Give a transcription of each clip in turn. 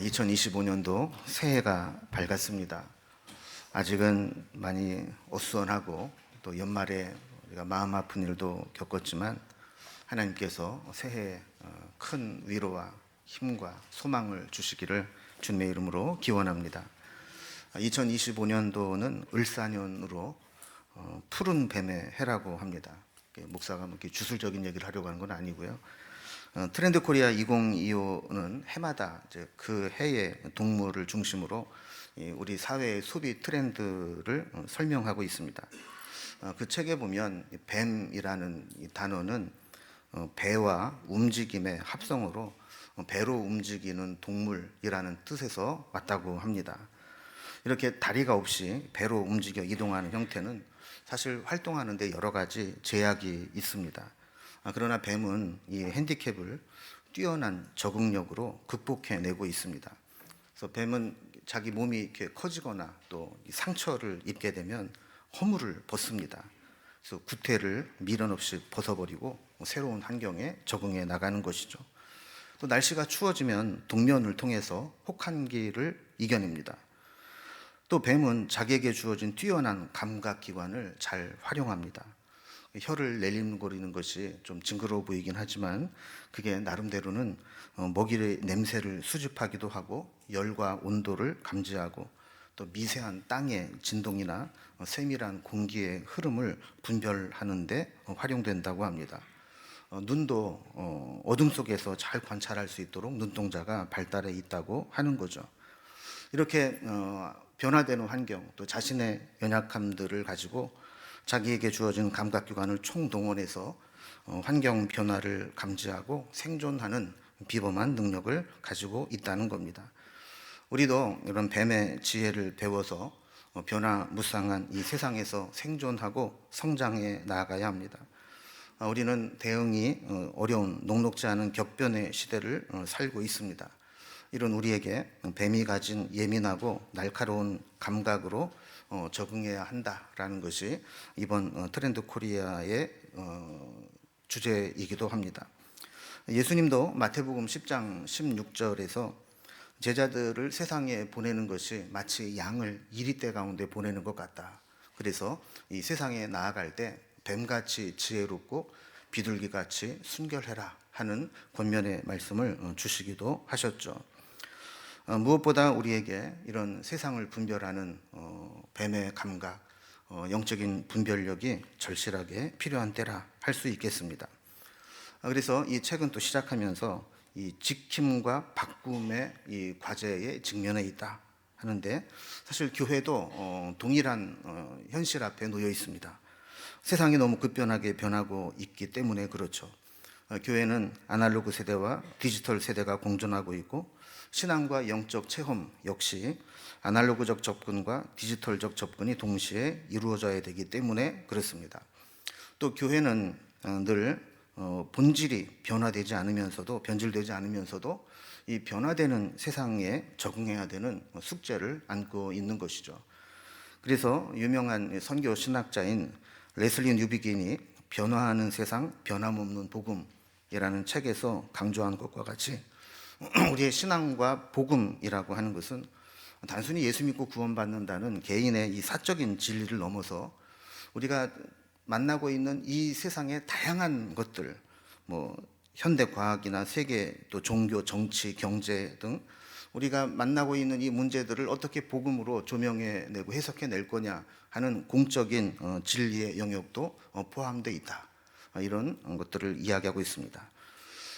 2025년도 새해가 밝았습니다. 아직은 많이 어수선하고 또 연말에 우리가 마음 아픈 일도 겪었지만 하나님께서 새해에 큰 위로와 힘과 소망을 주시기를 주님의 이름으로 기원합니다. 2025년도는 을사년으로 푸른 뱀의 해라고 합니다. 목사가 이렇게 주술적인 얘기를 하려고 하는 건 아니고요. 트렌드 코리아 2025는 해마다 이제 그 해의 동물을 중심으로 우리 사회의 소비 트렌드를 설명하고 있습니다. 그 책에 보면 뱀이라는 이 단어는 배와 움직임의 합성어로 배로 움직이는 동물이라는 뜻에서 왔다고 합니다. 이렇게 다리가 없이 배로 움직여 이동하는 형태는 사실 활동하는 데 여러 가지 제약이 있습니다. 그러나 뱀은 이 핸디캡을 뛰어난 적응력으로 극복해내고 있습니다. 그래서 뱀은 자기 몸이 이렇게 커지거나 또 상처를 입게 되면 허물을 벗습니다. 그래서 구태를 미련 없이 벗어버리고 새로운 환경에 적응해 나가는 것이죠. 또 날씨가 추워지면 동면을 통해서 혹한기를 이겨냅니다. 또 뱀은 자기에게 주어진 뛰어난 감각기관을 잘 활용합니다. 혀를 내림거리는 것이 좀 징그러워 보이긴 하지만 그게 나름대로는 먹이의 냄새를 수집하기도 하고 열과 온도를 감지하고 또 미세한 땅의 진동이나 세밀한 공기의 흐름을 분별하는 데 활용된다고 합니다. 눈도 어둠 속에서 잘 관찰할 수 있도록 눈동자가 발달해 있다고 하는 거죠. 이렇게 변화되는 환경 또 자신의 연약함들을 가지고 자기에게 주어진 감각기관을 총동원해서 환경 변화를 감지하고 생존하는 비범한 능력을 가지고 있다는 겁니다. 우리도 이런 뱀의 지혜를 배워서 변화무쌍한 이 세상에서 생존하고 성장해 나아가야 합니다. 우리는 대응이 어려운 녹록지 않은 격변의 시대를 살고 있습니다. 이런 우리에게 뱀이 가진 예민하고 날카로운 감각으로 적응해야 한다라는 것이 이번 트렌드 코리아의 주제이기도 합니다. 예수님도 마태복음 10장 16절에서 제자들을 세상에 보내는 것이 마치 양을 이리떼 가운데 보내는 것 같다. 그래서 이 세상에 나아갈 때 뱀같이 지혜롭고 비둘기같이 순결해라 하는 권면의 말씀을 주시기도 하셨죠. 무엇보다 우리에게 이런 세상을 분별하는 뱀의 감각, 영적인 분별력이 절실하게 필요한 때라 할 수 있겠습니다. 그래서 이 책은 또 시작하면서 이 지킴과 바꿈의 이 과제에 직면해 있다 하는데 사실 교회도 동일한 현실 앞에 놓여 있습니다. 세상이 너무 급변하게 변하고 있기 때문에 그렇죠. 교회는 아날로그 세대와 디지털 세대가 공존하고 있고 신앙과 영적 체험 역시 아날로그적 접근과 디지털적 접근이 동시에 이루어져야 되기 때문에 그렇습니다. 또 교회는 늘 본질이 변화되지 않으면서도 변질되지 않으면서도 이 변화되는 세상에 적응해야 되는 숙제를 안고 있는 것이죠. 그래서 유명한 선교 신학자인 레슬리 뉴비긴이 변화하는 세상 변함없는 복음이라는 책에서 강조한 것과 같이 우리의 신앙과 복음이라고 하는 것은 단순히 예수 믿고 구원받는다는 개인의 이 사적인 진리를 넘어서 우리가 만나고 있는 이 세상의 다양한 것들, 현대 과학이나 세계 또 종교, 정치, 경제 등 우리가 만나고 있는 이 문제들을 어떻게 복음으로 조명해내고 해석해낼 거냐 하는 공적인 진리의 영역도 포함되어 있다. 이런 것들을 이야기하고 있습니다.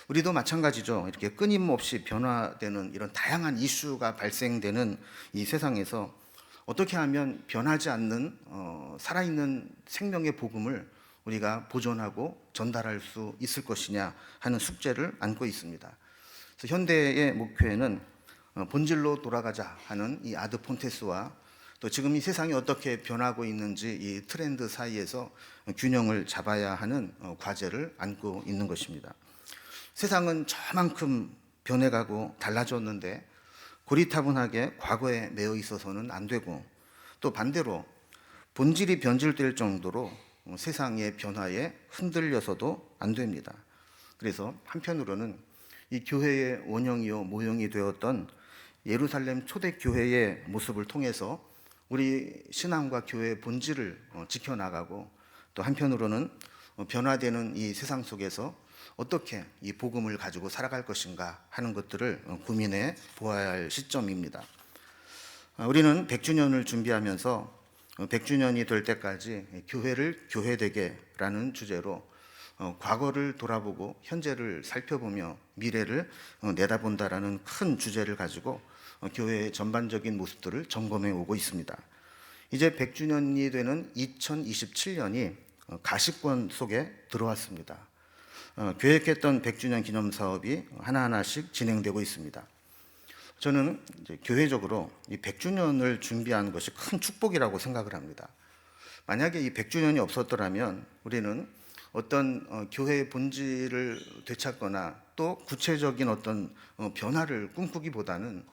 우리도 마찬가지죠. 이렇게 끊임없이 변화되는 이런 다양한 이슈가 발생되는 이 세상에서 어떻게 하면 변하지 않는 살아있는 생명의 복음을 우리가 보존하고 전달할 수 있을 것이냐 하는 숙제를 안고 있습니다. 그래서 현대의 목표에는 본질로 돌아가자 하는 이 아드 폰테스와 또 지금 이 세상이 어떻게 변하고 있는지 이 트렌드 사이에서 균형을 잡아야 하는 과제를 안고 있는 것입니다. 세상은 저만큼 변해가고 달라졌는데 고리타분하게 과거에 매여 있어서는 안 되고 또 반대로 본질이 변질될 정도로 세상의 변화에 흔들려서도 안 됩니다. 그래서 한편으로는 이 교회의 원형이요 모형이 되었던 예루살렘 초대교회의 모습을 통해서 우리 신앙과 교회의 본질을 지켜나가고, 또 한편으로는 변화되는 이 세상 속에서 어떻게 이 복음을 가지고 살아갈 것인가 하는 것들을 고민해 보아야 할 시점입니다. 우리는 100주년을 준비하면서 100주년이 될 때까지 교회를 교회되게라는 주제로 과거를 돌아보고 현재를 살펴보며 미래를 내다본다라는 큰 주제를 가지고 교회의 전반적인 모습들을 점검해 오고 있습니다. 이제 100주년이 되는 2027년이 가시권 속에 들어왔습니다. 계획했던 100주년 기념 사업이 하나하나씩 진행되고 있습니다. 저는 이제 교회적으로 이 100주년을 준비하는 것이 큰 축복이라고 생각을 합니다. 만약에 이 100주년이 없었더라면 우리는 어떤 교회의 본질을 되찾거나 또 구체적인 어떤 변화를 꿈꾸기보다는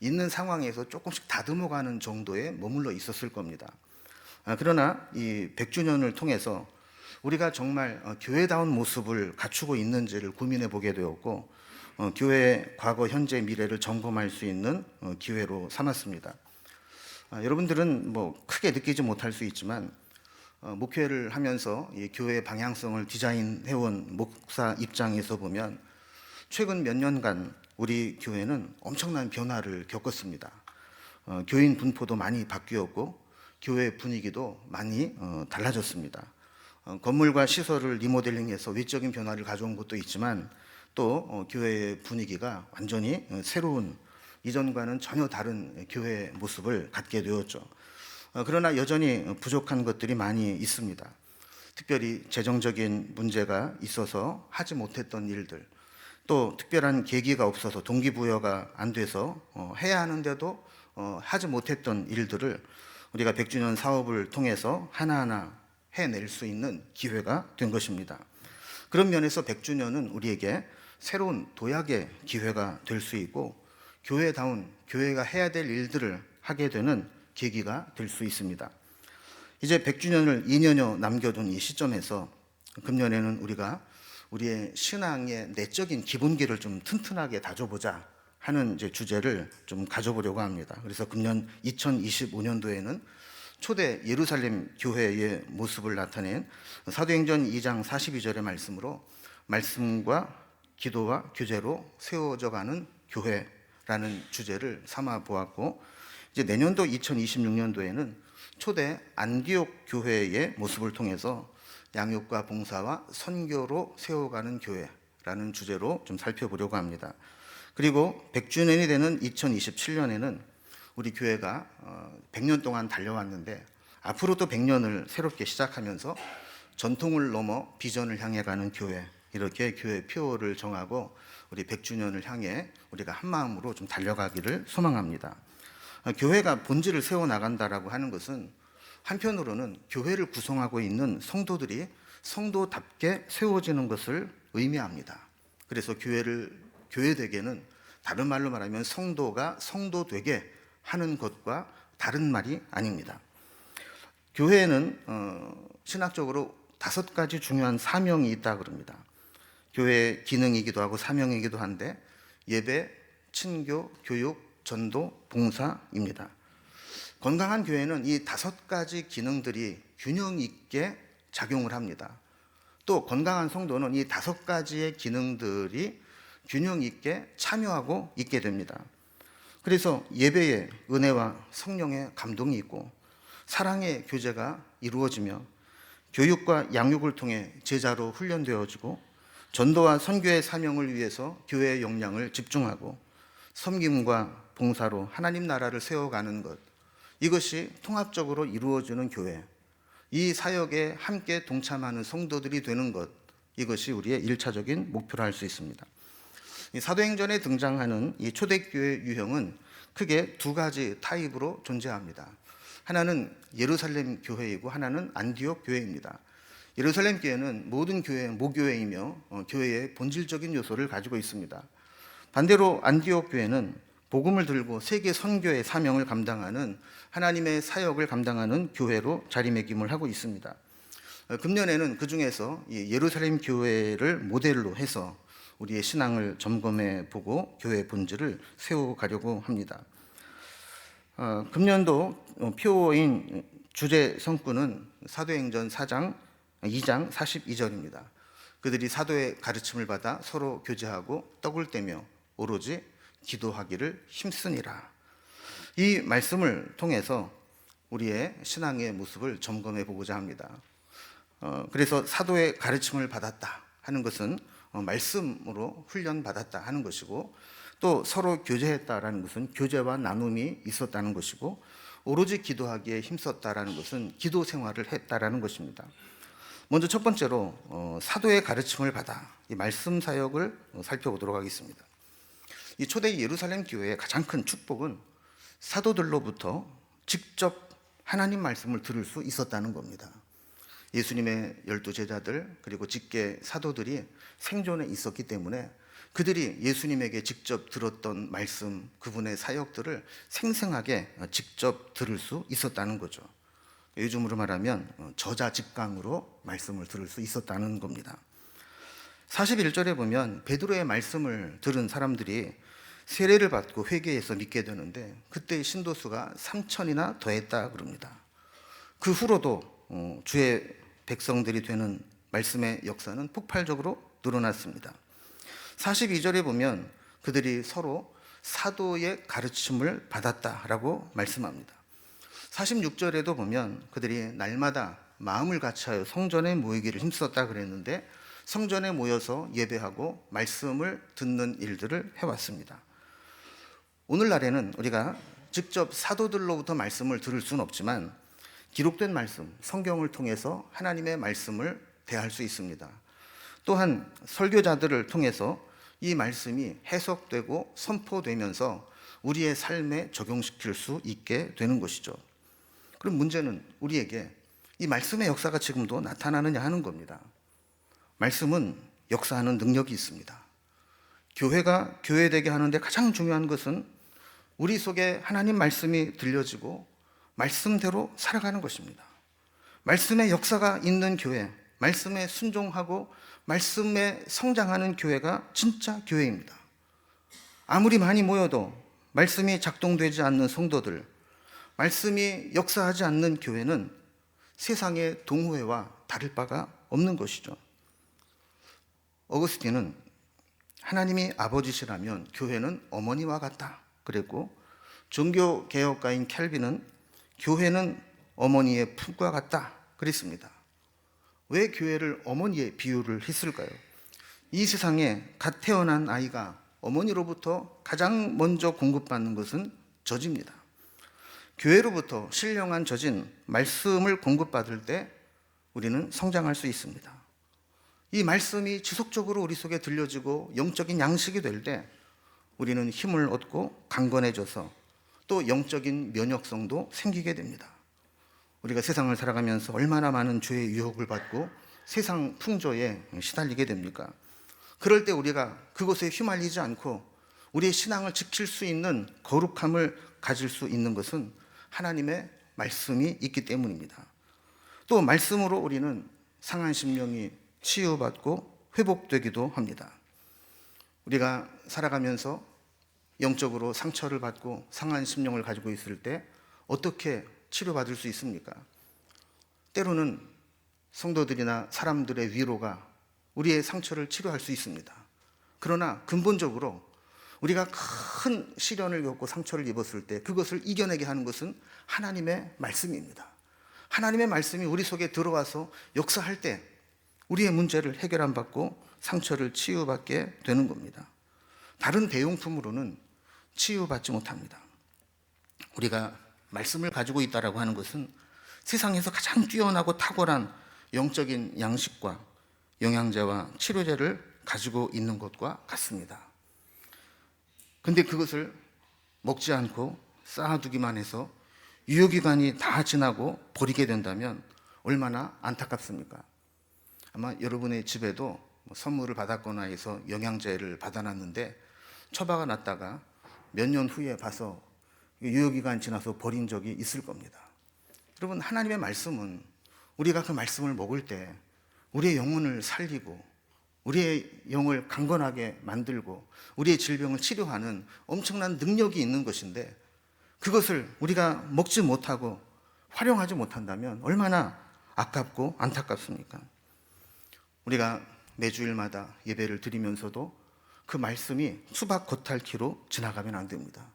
있는 상황에서 조금씩 다듬어가는 정도에 머물러 있었을 겁니다. 그러나 이 100주년을 통해서 우리가 정말 교회다운 모습을 갖추고 있는지를 고민해 보게 되었고, 교회의 과거, 현재, 미래를 점검할 수 있는 기회로 삼았습니다. 여러분들은 뭐 크게 느끼지 못할 수 있지만 목회를 하면서 이 교회의 방향성을 디자인해온 목사 입장에서 보면 최근 몇 년간 우리 교회는 엄청난 변화를 겪었습니다. 교인 분포도 많이 바뀌었고 교회 분위기도 많이 달라졌습니다. 건물과 시설을 리모델링해서 외적인 변화를 가져온 것도 있지만 또 교회의 분위기가 완전히 새로운, 이전과는 전혀 다른 교회의 모습을 갖게 되었죠. 그러나 여전히 부족한 것들이 많이 있습니다. 특별히 재정적인 문제가 있어서 하지 못했던 일들, 또 특별한 계기가 없어서 동기부여가 안 돼서 해야 하는데도 하지 못했던 일들을 우리가 100주년 사업을 통해서 하나하나 해낼 수 있는 기회가 된 것입니다. 그런 면에서 100주년은 우리에게 새로운 도약의 기회가 될 수 있고 교회다운, 교회가 해야 될 일들을 하게 되는 계기가 될 수 있습니다. 이제 100주년을 2년여 남겨둔 이 시점에서 금년에는 우리가 우리의 신앙의 내적인 기본기를 좀 튼튼하게 다져보자 하는 이제 주제를 좀 가져보려고 합니다. 그래서 금년 2025년도에는 초대 예루살렘 교회의 모습을 나타낸 사도행전 2장 42절의 말씀으로 말씀과 기도와 교제로 세워져 가는 교회라는 주제를 삼아 보았고, 이제 내년도 2026년도에는 초대 안디옥 교회의 모습을 통해서 양육과 봉사와 선교로 세워가는 교회라는 주제로 좀 살펴보려고 합니다. 그리고 100주년이 되는 2027년에는 우리 교회가 100년 동안 달려왔는데 앞으로 또 100년을 새롭게 시작하면서 전통을 넘어 비전을 향해 가는 교회, 이렇게 교회 표를 정하고 우리 100주년을 향해 우리가 한 마음으로 좀 달려가기를 소망합니다. 교회가 본질을 세워나간다라고 하는 것은 한편으로는 교회를 구성하고 있는 성도들이 성도답게 세워지는 것을 의미합니다. 그래서 교회되게는 다른 말로 말하면 성도가 성도되게 하는 것과 다른 말이 아닙니다. 교회에는 신학적으로 5가지 중요한 사명이 있다 그럽니다. 교회의 기능이기도 하고 사명이기도 한데 예배, 친교, 교육, 전도, 봉사입니다. 건강한 교회는 이 5가지 기능들이 균형 있게 작용을 합니다. 또 건강한 성도는 이 5가지의 기능들이 균형 있게 참여하고 있게 됩니다. 그래서 예배에 은혜와 성령의 감동이 있고 사랑의 교제가 이루어지며 교육과 양육을 통해 제자로 훈련되어지고 전도와 선교의 사명을 위해서 교회의 역량을 집중하고 섬김과 봉사로 하나님 나라를 세워가는 것, 이것이 통합적으로 이루어지는 교회, 이 사역에 함께 동참하는 성도들이 되는 것, 이것이 우리의 1차적인 목표로 할 수 있습니다. 이 사도행전에 등장하는 이 초대교회 유형은 크게 2가지 타입으로 존재합니다. 하나는 예루살렘 교회이고 하나는 안디옥 교회입니다. 예루살렘 교회는 모든 교회의 모교회이며 교회의 본질적인 요소를 가지고 있습니다. 반대로 안디옥 교회는 복음을 들고 세계 선교의 사명을 감당하는 하나님의 사역을 감당하는 교회로 자리매김을 하고 있습니다. 금년에는 그 중에서 예루살렘 교회를 모델로 해서 우리의 신앙을 점검해 보고 교회의 본질을 세워가려고 합니다. 금년도 표어인 주제 성구는 사도행전 4장 2장 42절입니다. 그들이 사도의 가르침을 받아 서로 교제하고 떡을 떼며 오로지 기도하기를 힘쓰니라. 이 말씀을 통해서 우리의 신앙의 모습을 점검해 보고자 합니다. 그래서 사도의 가르침을 받았다 하는 것은 말씀으로 훈련받았다 하는 것이고, 또 서로 교제했다라는 것은 교제와 나눔이 있었다는 것이고, 오로지 기도하기에 힘썼다라는 것은 기도 생활을 했다라는 것입니다. 먼저 첫 번째로 사도의 가르침을 받아 이 말씀 사역을 살펴보도록 하겠습니다. 이 초대 예루살렘 교회의 가장 큰 축복은 사도들로부터 직접 하나님 말씀을 들을 수 있었다는 겁니다. 예수님의 12 제자들 그리고 직계 사도들이 생존에 있었기 때문에 그들이 예수님에게 직접 들었던 말씀, 그분의 사역들을 생생하게 직접 들을 수 있었다는 거죠. 요즘으로 말하면 저자직강으로 말씀을 들을 수 있었다는 겁니다. 41절에 보면 베드로의 말씀을 들은 사람들이 세례를 받고 회개해서 믿게 되는데, 그때 신도수가 3,000이나 더했다 그럽니다. 그 후로도 주의 백성들이 되는 말씀의 역사는 폭발적으로 늘어났습니다. 42절에 보면 그들이 서로 사도의 가르침을 받았다라고 말씀합니다. 46절에도 보면 그들이 날마다 마음을 같이하여 성전에 모이기를 힘썼다 그랬는데, 성전에 모여서 예배하고 말씀을 듣는 일들을 해왔습니다. 오늘날에는 우리가 직접 사도들로부터 말씀을 들을 수는 없지만 기록된 말씀, 성경을 통해서 하나님의 말씀을 대할 수 있습니다. 또한 설교자들을 통해서 이 말씀이 해석되고 선포되면서 우리의 삶에 적용시킬 수 있게 되는 것이죠. 그럼 문제는 우리에게 이 말씀의 역사가 지금도 나타나느냐 하는 겁니다. 말씀은 역사하는 능력이 있습니다. 교회가 교회되게 하는데 가장 중요한 것은 우리 속에 하나님 말씀이 들려지고 말씀대로 살아가는 것입니다. 말씀의 역사가 있는 교회, 말씀에 순종하고 말씀에 성장하는 교회가 진짜 교회입니다. 아무리 많이 모여도 말씀이 작동되지 않는 성도들, 말씀이 역사하지 않는 교회는 세상의 동호회와 다를 바가 없는 것이죠. 어거스틴은 하나님이 아버지시라면 교회는 어머니와 같다 그랬고, 종교개혁가인 켈빈은 교회는 어머니의 품과 같다 그랬습니다. 왜 교회를 어머니에 비유를 했을까요? 이 세상에 갓 태어난 아이가 어머니로부터 가장 먼저 공급받는 것은 젖입니다. 교회로부터 신령한 젖인 말씀을 공급받을 때 우리는 성장할 수 있습니다. 이 말씀이 지속적으로 우리 속에 들려지고 영적인 양식이 될 때 우리는 힘을 얻고 강건해져서 또 영적인 면역성도 생기게 됩니다. 우리가 세상을 살아가면서 얼마나 많은 죄의 유혹을 받고 세상 풍조에 시달리게 됩니까? 그럴 때 우리가 그것에 휘말리지 않고 우리의 신앙을 지킬 수 있는 거룩함을 가질 수 있는 것은 하나님의 말씀이 있기 때문입니다. 또 말씀으로 우리는 상한 심령이 치유받고 회복되기도 합니다. 우리가 살아가면서 영적으로 상처를 받고 상한 심령을 가지고 있을 때 어떻게 치료받을 수 있습니까? 때로는 성도들이나 사람들의 위로가 우리의 상처를 치료할 수 있습니다. 그러나 근본적으로 우리가 큰 시련을 겪고 상처를 입었을 때 그것을 이겨내게 하는 것은 하나님의 말씀입니다. 하나님의 말씀이 우리 속에 들어와서 역사할 때 우리의 문제를 해결 안 받고 상처를 치유받게 되는 겁니다. 다른 대용품으로는 치유받지 못합니다. 우리가 말씀을 가지고 있다라고 하는 것은 세상에서 가장 뛰어나고 탁월한 영적인 양식과 영양제와 치료제를 가지고 있는 것과 같습니다. 근데 그것을 먹지 않고 쌓아두기만 해서 유효기간이 다 지나고 버리게 된다면 얼마나 안타깝습니까? 아마 여러분의 집에도 선물을 받았거나 해서 영양제를 받아놨는데 처박아 놨다가 몇 년 후에 봐서 유효기간 지나서 버린 적이 있을 겁니다. 여러분, 하나님의 말씀은 우리가 그 말씀을 먹을 때 우리의 영혼을 살리고 우리의 영을 강건하게 만들고 우리의 질병을 치료하는 엄청난 능력이 있는 것인데, 그것을 우리가 먹지 못하고 활용하지 못한다면 얼마나 아깝고 안타깝습니까? 우리가 매주일마다 예배를 드리면서도 그 말씀이 수박 겉핥기로 지나가면 안 됩니다.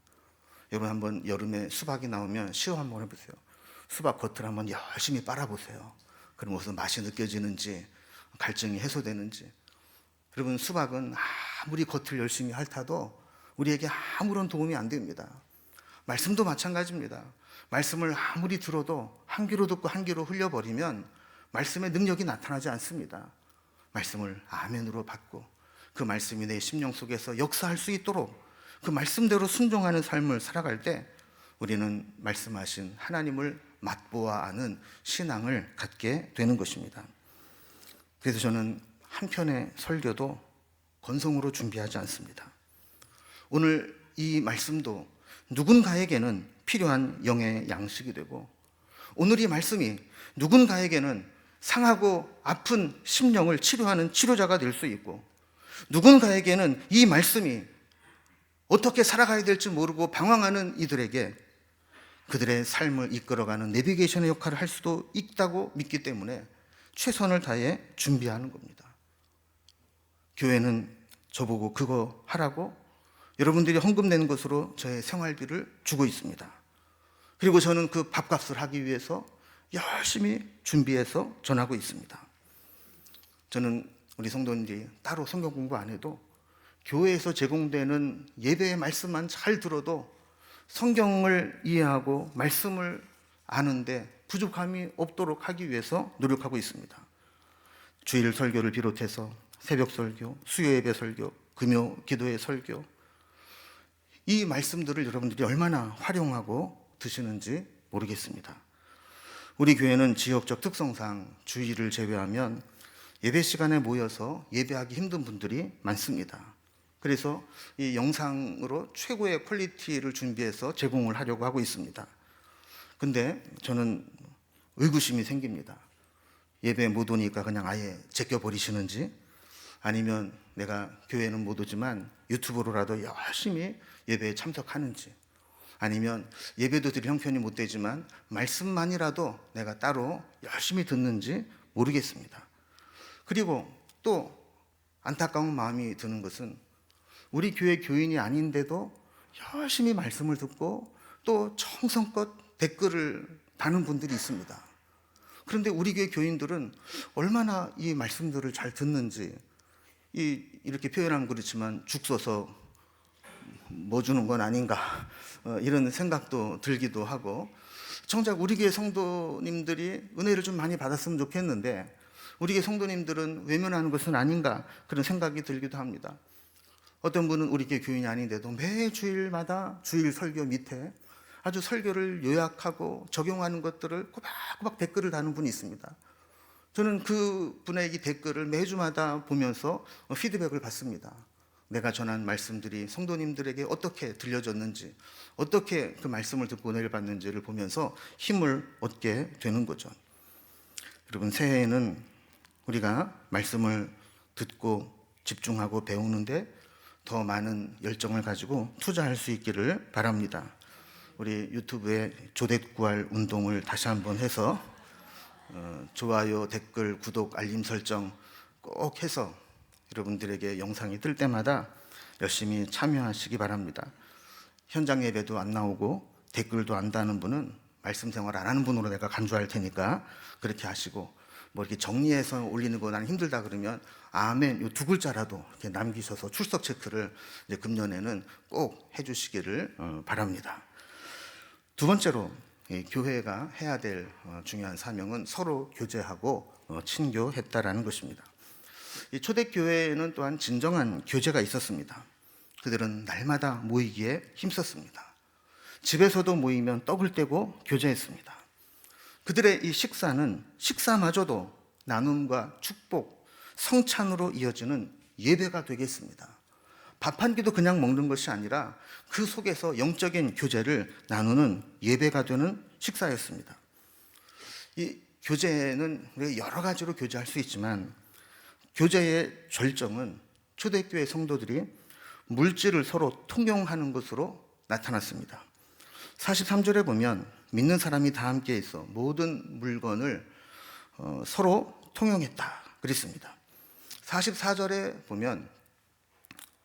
여러분, 한번 여름에 수박이 나오면 시험 한번 해보세요. 수박 겉을 한번 열심히 빨아보세요. 그럼 무슨 맛이 느껴지는지, 갈증이 해소되는지. 여러분, 수박은 아무리 겉을 열심히 핥아도 우리에게 아무런 도움이 안 됩니다. 말씀도 마찬가지입니다. 말씀을 아무리 들어도 한 귀로 듣고 한 귀로 흘려버리면 말씀의 능력이 나타나지 않습니다. 말씀을 아멘으로 받고 그 말씀이 내 심령 속에서 역사할 수 있도록 그 말씀대로 순종하는 삶을 살아갈 때 우리는 말씀하신 하나님을 맛보아 아는 신앙을 갖게 되는 것입니다. 그래서 저는 한 편의 설교도 건성으로 준비하지 않습니다. 오늘 이 말씀도 누군가에게는 필요한 영의 양식이 되고, 오늘 이 말씀이 누군가에게는 상하고 아픈 심령을 치료하는 치료자가 될 수 있고, 누군가에게는 이 말씀이 어떻게 살아가야 될지 모르고 방황하는 이들에게 그들의 삶을 이끌어가는 내비게이션의 역할을 할 수도 있다고 믿기 때문에 최선을 다해 준비하는 겁니다. 교회는 저보고 그거 하라고 여러분들이 헌금 내는 것으로 저의 생활비를 주고 있습니다. 그리고 저는 그 밥값을 하기 위해서 열심히 준비해서 전하고 있습니다. 저는 우리 성도님들이 따로 성경 공부 안 해도 교회에서 제공되는 예배의 말씀만 잘 들어도 성경을 이해하고 말씀을 아는데 부족함이 없도록 하기 위해서 노력하고 있습니다. 주일 설교를 비롯해서 새벽 설교, 수요 예배 설교, 금요 기도의 설교, 이 말씀들을 여러분들이 얼마나 활용하고 드시는지 모르겠습니다. 우리 교회는 지역적 특성상 주일을 제외하면 예배 시간에 모여서 예배하기 힘든 분들이 많습니다. 그래서 이 영상으로 최고의 퀄리티를 준비해서 제공을 하려고 하고 있습니다. 근데 저는 의구심이 생깁니다. 예배 못 오니까 그냥 아예 제껴버리시는지, 아니면 내가 교회는 못 오지만 유튜브로라도 열심히 예배에 참석하는지, 아니면 예배도 드릴 형편이 못 되지만 말씀만이라도 내가 따로 열심히 듣는지 모르겠습니다. 그리고 또 안타까운 마음이 드는 것은 우리 교회 교인이 아닌데도 열심히 말씀을 듣고 또 정성껏 댓글을 다는 분들이 있습니다. 그런데 우리 교회 교인들은 얼마나 이 말씀들을 잘 듣는지, 이렇게 표현하면 그렇지만 죽 써서 뭐 주는 건 아닌가, 이런 생각도 들기도 하고, 정작 우리 교회 성도님들이 은혜를 좀 많이 받았으면 좋겠는데 우리 교회 성도님들은 외면하는 것은 아닌가, 그런 생각이 들기도 합니다. 어떤 분은 우리 교회 교인이 아닌데도 매 주일마다 주일 설교 밑에 아주 설교를 요약하고 적용하는 것들을 꼬박꼬박 댓글을 다는 분이 있습니다. 저는 그 분의 이 댓글을 매주마다 보면서 피드백을 받습니다. 내가 전한 말씀들이 성도님들에게 어떻게 들려졌는지, 어떻게 그 말씀을 듣고 은혜를 받는지를 보면서 힘을 얻게 되는 거죠. 여러분, 새해에는 우리가 말씀을 듣고 집중하고 배우는데 더 많은 열정을 가지고 투자할 수 있기를 바랍니다. 우리 유튜브에 조댓구할 운동을 다시 한번 해서 좋아요, 댓글, 구독, 알림 설정 꼭 해서 여러분들에게 영상이 뜰 때마다 열심히 참여하시기 바랍니다. 현장 예배도 안 나오고 댓글도 안 다는 분은 말씀 생활 안 하는 분으로 내가 간주할 테니까 그렇게 하시고, 뭐 이렇게 정리해서 올리는 거 나는 힘들다 그러면 아멘 요 두 글자라도 이렇게 남기셔서 출석 체크를 이제 금년에는 꼭 해주시기를 바랍니다. 두 번째로 교회가 해야 될 중요한 사명은 서로 교제하고 친교했다라는 것입니다. 이 초대교회에는 또한 진정한 교제가 있었습니다. 그들은 날마다 모이기에 힘썼습니다. 집에서도 모이면 떡을 떼고 교제했습니다. 그들의 이 식사는 식사마저도 나눔과 축복, 성찬으로 이어지는 예배가 되겠습니다. 밥 한 끼도 그냥 먹는 것이 아니라 그 속에서 영적인 교제를 나누는 예배가 되는 식사였습니다. 이 교제는 여러 가지로 교제할 수 있지만 교제의 절정은 초대교회 성도들이 물질을 서로 통용하는 것으로 나타났습니다. 43절에 보면 믿는 사람이 다 함께 있어 모든 물건을 서로 통용했다 그랬습니다. 44절에 보면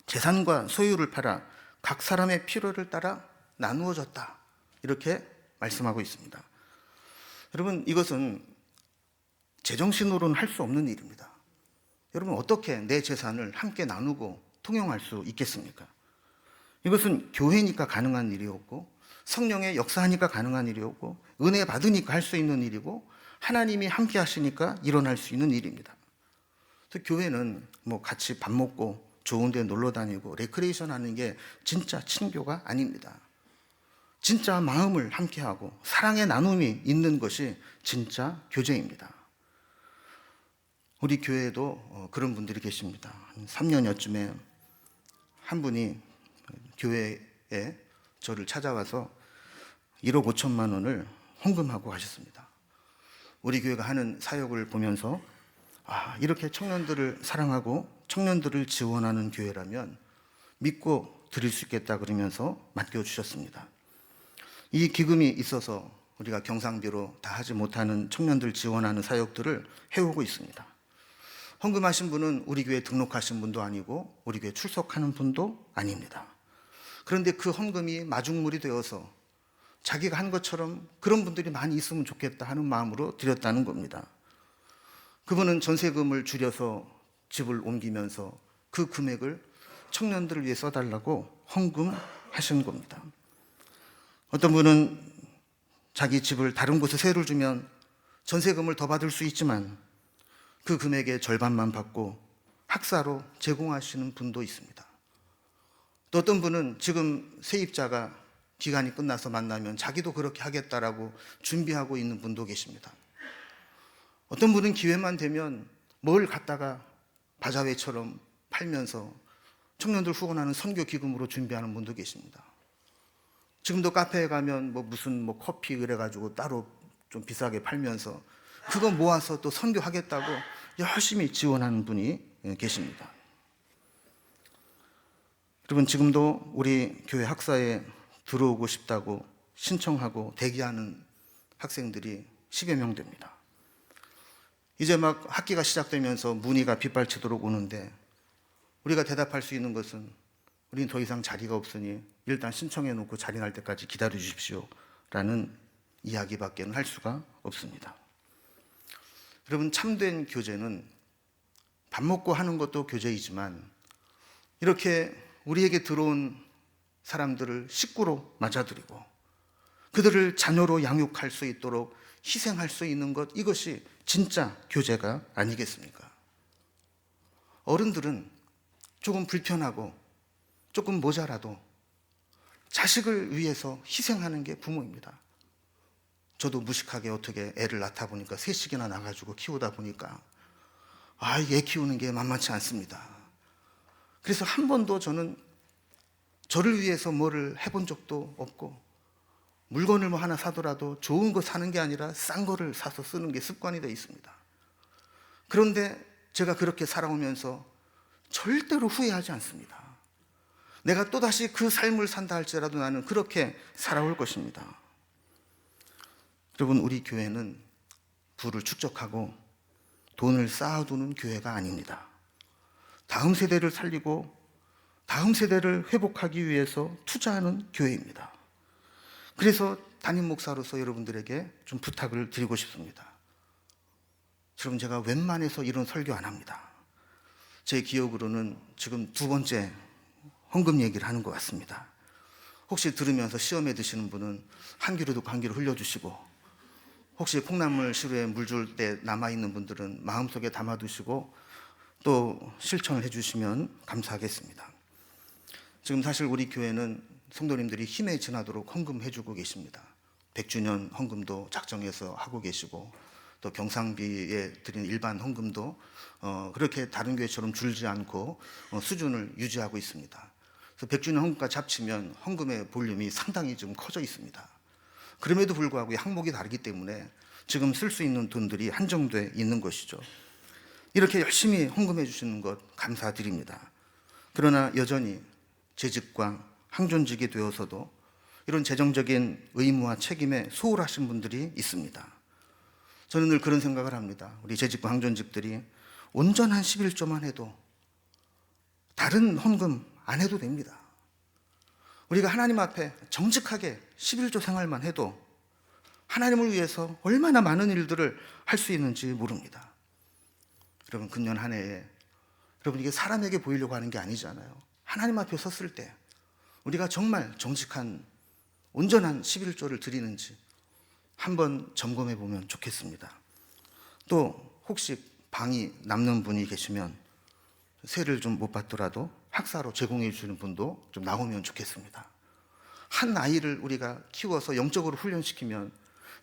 재산과 소유를 팔아 각 사람의 필요를 따라 나누어졌다 이렇게 말씀하고 있습니다. 여러분, 이것은 제정신으로는 할 수 없는 일입니다. 여러분, 어떻게 내 재산을 함께 나누고 통용할 수 있겠습니까? 이것은 교회니까 가능한 일이었고, 성령의 역사하니까 가능한 일이었고, 은혜 받으니까 할 수 있는 일이고, 하나님이 함께 하시니까 일어날 수 있는 일입니다. 그래서 교회는 뭐 같이 밥 먹고 좋은 데 놀러 다니고 레크레이션 하는 게 진짜 친교가 아닙니다. 진짜 마음을 함께하고 사랑의 나눔이 있는 것이 진짜 교제입니다. 우리 교회에도 그런 분들이 계십니다. 3년여쯤에 한 분이 교회에 저를 찾아와서 1억 5천만 원을 헌금하고 가셨습니다. 우리 교회가 하는 사역을 보면서 이렇게 청년들을 사랑하고 청년들을 지원하는 교회라면 믿고 드릴 수 있겠다 그러면서 맡겨주셨습니다. 이 기금이 있어서 우리가 경상비로 다 하지 못하는 청년들 지원하는 사역들을 해오고 있습니다. 헌금하신 분은 우리 교회에 등록하신 분도 아니고 우리 교회에 출석하는 분도 아닙니다. 그런데 그 헌금이 마중물이 되어서 자기가 한 것처럼 그런 분들이 많이 있으면 좋겠다 하는 마음으로 드렸다는 겁니다. 그분은 전세금을 줄여서 집을 옮기면서 그 금액을 청년들을 위해 써달라고 헌금하신 겁니다. 어떤 분은 자기 집을 다른 곳에 세를 주면 전세금을 더 받을 수 있지만 그 금액의 절반만 받고 학사로 제공하시는 분도 있습니다. 또 어떤 분은 지금 세입자가 기간이 끝나서 만나면 자기도 그렇게 하겠다라고 준비하고 있는 분도 계십니다. 어떤 분은 기회만 되면 뭘 갖다가 바자회처럼 팔면서 청년들 후원하는 선교 기금으로 준비하는 분도 계십니다. 지금도 카페에 가면 무슨 커피 그래가지고 따로 좀 비싸게 팔면서 그거 모아서 또 선교하겠다고 열심히 지원하는 분이 계십니다. 여러분, 지금도 우리 교회 학사에 들어오고 싶다고 신청하고 대기하는 학생들이 10여 명 됩니다. 이제 막 학기가 시작되면서 문의가 빗발치도록 오는데 우리가 대답할 수 있는 것은 우리는 더 이상 자리가 없으니 일단 신청해 놓고 자리 날 때까지 기다려 주십시오 라는 이야기밖에는 할 수가 없습니다. 여러분, 참된 교제는 밥 먹고 하는 것도 교제이지만 이렇게 우리에게 들어온 사람들을 식구로 맞아들이고 그들을 자녀로 양육할 수 있도록 희생할 수 있는 것, 이것이 진짜 교제가 아니겠습니까? 어른들은 조금 불편하고 조금 모자라도 자식을 위해서 희생하는 게 부모입니다. 저도 무식하게 어떻게 애를 낳다 보니까 셋씩이나 낳아가지고 키우다 보니까 얘 키우는 게 만만치 않습니다. 그래서 한 번도 저는 저를 위해서 뭐를 해본 적도 없고, 물건을 하나 사더라도 좋은 거 사는 게 아니라 싼 거를 사서 쓰는 게 습관이 되어 있습니다. 그런데 제가 그렇게 살아오면서 절대로 후회하지 않습니다. 내가 또다시 그 삶을 산다 할지라도 나는 그렇게 살아올 것입니다. 여러분, 우리 교회는 부를 축적하고 돈을 쌓아두는 교회가 아닙니다. 다음 세대를 살리고 다음 세대를 회복하기 위해서 투자하는 교회입니다. 그래서 담임 목사로서 여러분들에게 좀 부탁을 드리고 싶습니다. 여러분, 제가 웬만해서 이런 설교 안 합니다. 제 기억으로는 지금 2번째 헌금 얘기를 하는 것 같습니다. 혹시 들으면서 시험에 드시는 분은 한 귀로 듣고 한 귀로 흘려주시고, 혹시 콩나물 시루에 물 줄 때 남아있는 분들은 마음속에 담아두시고 또 실천을 해주시면 감사하겠습니다. 지금 사실 우리 교회는 성도님들이 힘에 지나도록 헌금해주고 계십니다. 100주년 헌금도 작정해서 하고 계시고, 또 경상비에 드리는 일반 헌금도 그렇게 다른 교회처럼 줄지 않고 수준을 유지하고 있습니다. 그래서 100주년 헌금까지 합치면 헌금의 볼륨이 상당히 좀 커져 있습니다. 그럼에도 불구하고 항목이 다르기 때문에 지금 쓸 수 있는 돈들이 한정돼 있는 것이죠. 이렇게 열심히 헌금해 주시는 것 감사드립니다. 그러나 여전히 재직과 항존직이 되어서도 이런 재정적인 의무와 책임에 소홀하신 분들이 있습니다. 저는 늘 그런 생각을 합니다. 우리 재직과 항존직들이 온전한 11조만 해도 다른 헌금 안 해도 됩니다. 우리가 하나님 앞에 정직하게 11조 생활만 해도 하나님을 위해서 얼마나 많은 일들을 할 수 있는지 모릅니다. 여러분, 금년 한 해에 여러분, 이게 사람에게 보이려고 하는 게 아니잖아요. 하나님 앞에 섰을 때 우리가 정말 정직한 온전한 11조를 드리는지 한번 점검해 보면 좋겠습니다. 또 혹시 방이 남는 분이 계시면 세를 좀 못 받더라도 학사로 제공해 주시는 분도 좀 나오면 좋겠습니다. 한 아이를 우리가 키워서 영적으로 훈련시키면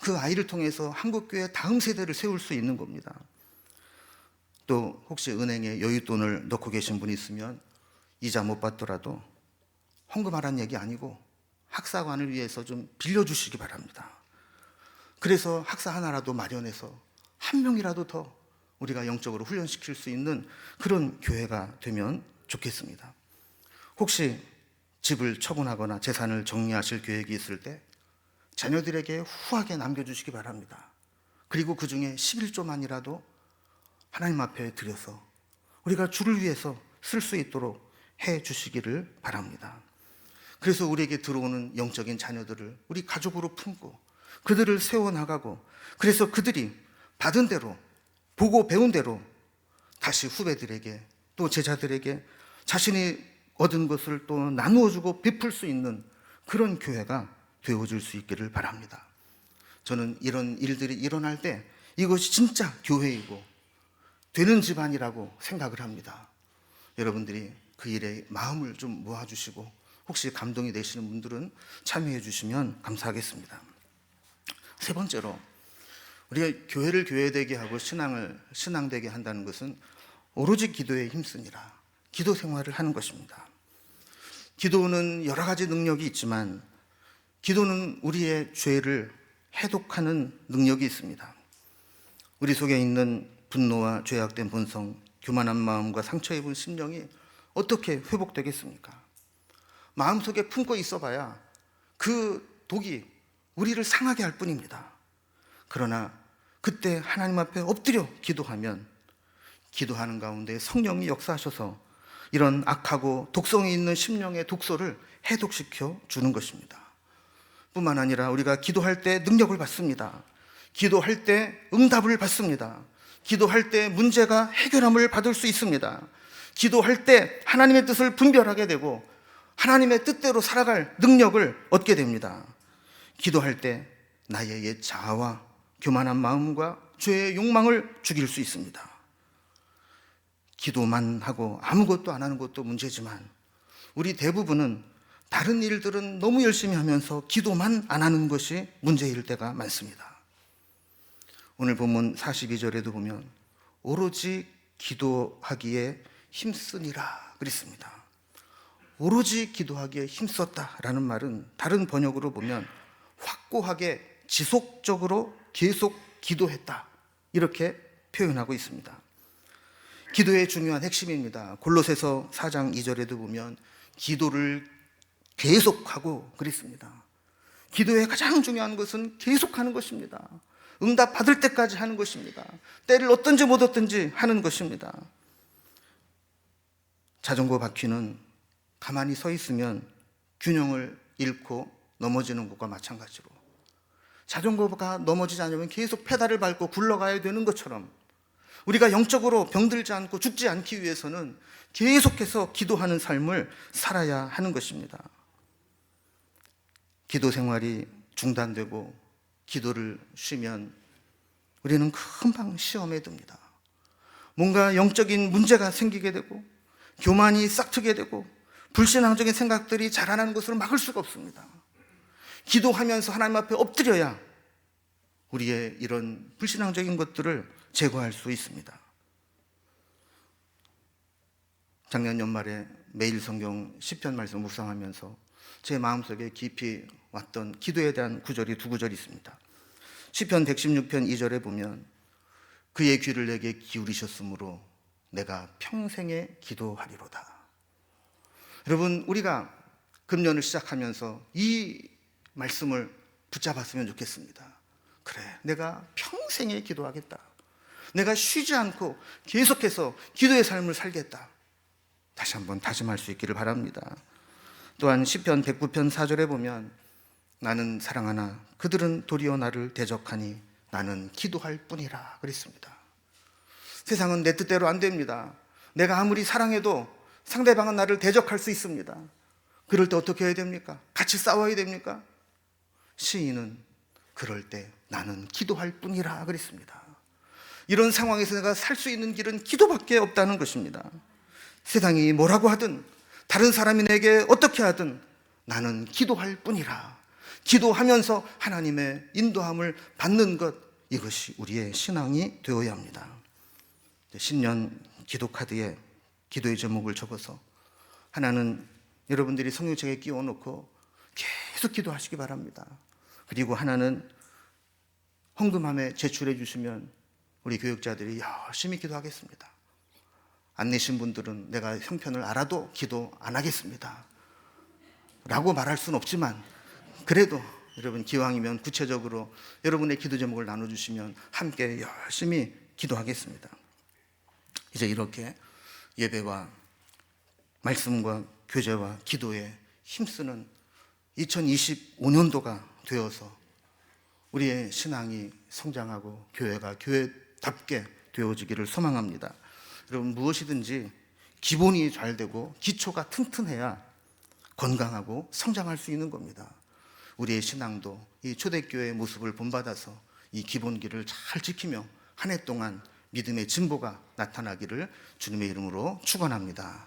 그 아이를 통해서 한국교회 다음 세대를 세울 수 있는 겁니다. 또 혹시 은행에 여윳돈을 넣고 계신 분이 있으면 이자 못 받더라도 헌금하라는 얘기 아니고 학사관을 위해서 좀 빌려주시기 바랍니다. 그래서 학사 하나라도 마련해서 한 명이라도 더 우리가 영적으로 훈련시킬 수 있는 그런 교회가 되면 좋겠습니다. 혹시 집을 처분하거나 재산을 정리하실 계획이 있을 때 자녀들에게 후하게 남겨주시기 바랍니다. 그리고 그 중에 11조만이라도 하나님 앞에 드려서 우리가 주를 위해서 쓸 수 있도록 해 주시기를 바랍니다. 그래서 우리에게 들어오는 영적인 자녀들을 우리 가족으로 품고 그들을 세워나가고, 그래서 그들이 받은 대로, 보고 배운 대로 다시 후배들에게 또 제자들에게 자신이 얻은 것을 또 나누어주고 베풀 수 있는 그런 교회가 되어줄 수 있기를 바랍니다. 저는 이런 일들이 일어날 때 이것이 진짜 교회이고 되는 집안이라고 생각을 합니다. 여러분들이 그 일에 마음을 좀 모아주시고 혹시 감동이 되시는 분들은 참여해 주시면 감사하겠습니다. 세 번째로, 우리가 교회를 교회되게 하고 신앙을 신앙되게 한다는 것은 오로지 기도에 힘쓰니라, 기도 생활을 하는 것입니다. 기도는 여러 가지 능력이 있지만 기도는 우리의 죄를 해독하는 능력이 있습니다. 우리 속에 있는 분노와 죄악된 본성, 교만한 마음과 상처 입은 심령이 어떻게 회복되겠습니까? 마음속에 품고 있어봐야 그 독이 우리를 상하게 할 뿐입니다. 그러나 그때 하나님 앞에 엎드려 기도하면 기도하는 가운데 성령이 역사하셔서 이런 악하고 독성이 있는 심령의 독소를 해독시켜 주는 것입니다. 뿐만 아니라 우리가 기도할 때 능력을 받습니다. 기도할 때 응답을 받습니다. 기도할 때 문제가 해결함을 받을 수 있습니다. 기도할 때 하나님의 뜻을 분별하게 되고 하나님의 뜻대로 살아갈 능력을 얻게 됩니다. 기도할 때 나의 옛 자아와 교만한 마음과 죄의 욕망을 죽일 수 있습니다. 기도만 하고 아무것도 안 하는 것도 문제지만 우리 대부분은 다른 일들은 너무 열심히 하면서 기도만 안 하는 것이 문제일 때가 많습니다. 오늘 본문 42절에도 보면 오로지 기도하기에 힘쓰니라 그랬습니다. 오로지 기도하기에 힘썼다라는 말은 다른 번역으로 보면 확고하게 지속적으로 계속 기도했다, 이렇게 표현하고 있습니다. 기도의 중요한 핵심입니다. 골로새서 4장 2절에도 보면 기도를 계속하고 그랬습니다. 기도의 가장 중요한 것은 계속하는 것입니다. 응답 받을 때까지 하는 것입니다. 때를 얻든지 못 얻든지 하는 것입니다. 자전거 바퀴는 가만히 서 있으면 균형을 잃고 넘어지는 것과 마찬가지로 자전거가 넘어지지 않으면 계속 페달을 밟고 굴러가야 되는 것처럼 우리가 영적으로 병들지 않고 죽지 않기 위해서는 계속해서 기도하는 삶을 살아야 하는 것입니다. 기도 생활이 중단되고 기도를 쉬면 우리는 금방 시험에 듭니다. 뭔가 영적인 문제가 생기게 되고 교만이 싹트게 되고 불신앙적인 생각들이 자라나는 것을 막을 수가 없습니다. 기도하면서 하나님 앞에 엎드려야 우리의 이런 불신앙적인 것들을 제거할 수 있습니다. 작년 연말에 매일 성경 시편 말씀 묵상하면서 제 마음속에 깊이 왔던 기도에 대한 구절이 두 구절이 있습니다. 시편 116편 2절에 보면 그의 귀를 내게 기울이셨으므로 내가 평생에 기도하리로다. 여러분, 우리가 금년을 시작하면서 이 말씀을 붙잡았으면 좋겠습니다. 그래, 내가 평생에 기도하겠다. 내가 쉬지 않고 계속해서 기도의 삶을 살겠다. 다시 한번 다짐할 수 있기를 바랍니다. 또한 시편 109편 4절에 보면 나는 사랑하나 그들은 도리어 나를 대적하니 나는 기도할 뿐이라 그랬습니다. 세상은 내 뜻대로 안 됩니다. 내가 아무리 사랑해도 상대방은 나를 대적할 수 있습니다. 그럴 때 어떻게 해야 됩니까? 같이 싸워야 됩니까? 시인은 그럴 때 나는 기도할 뿐이라 그랬습니다. 이런 상황에서 내가 살 수 있는 길은 기도밖에 없다는 것입니다. 세상이 뭐라고 하든 다른 사람이 내게 어떻게 하든 나는 기도할 뿐이라. 기도하면서 하나님의 인도함을 받는 것, 이것이 우리의 신앙이 되어야 합니다. 신년 기도 카드에 기도의 제목을 적어서 하나는 여러분들이 성경책에 끼워놓고 계속 기도하시기 바랍니다. 그리고 하나는 헌금함에 제출해 주시면 우리 교육자들이 열심히 기도하겠습니다. 안 내신 분들은 내가 형편을 알아도 기도 안 하겠습니다 라고 말할 수는 없지만, 그래도 여러분 기왕이면 구체적으로 여러분의 기도 제목을 나눠주시면 함께 열심히 기도하겠습니다. 이제 이렇게 예배와 말씀과 교제와 기도에 힘쓰는 2025년도가 되어서 우리의 신앙이 성장하고 교회가 교회답게 되어지기를 소망합니다. 여러분, 무엇이든지 기본이 잘 되고 기초가 튼튼해야 건강하고 성장할 수 있는 겁니다. 우리의 신앙도 이 초대교회의 모습을 본받아서 이 기본기를 잘 지키며 한 해 동안 믿음의 진보가 나타나기를 주님의 이름으로 축원합니다.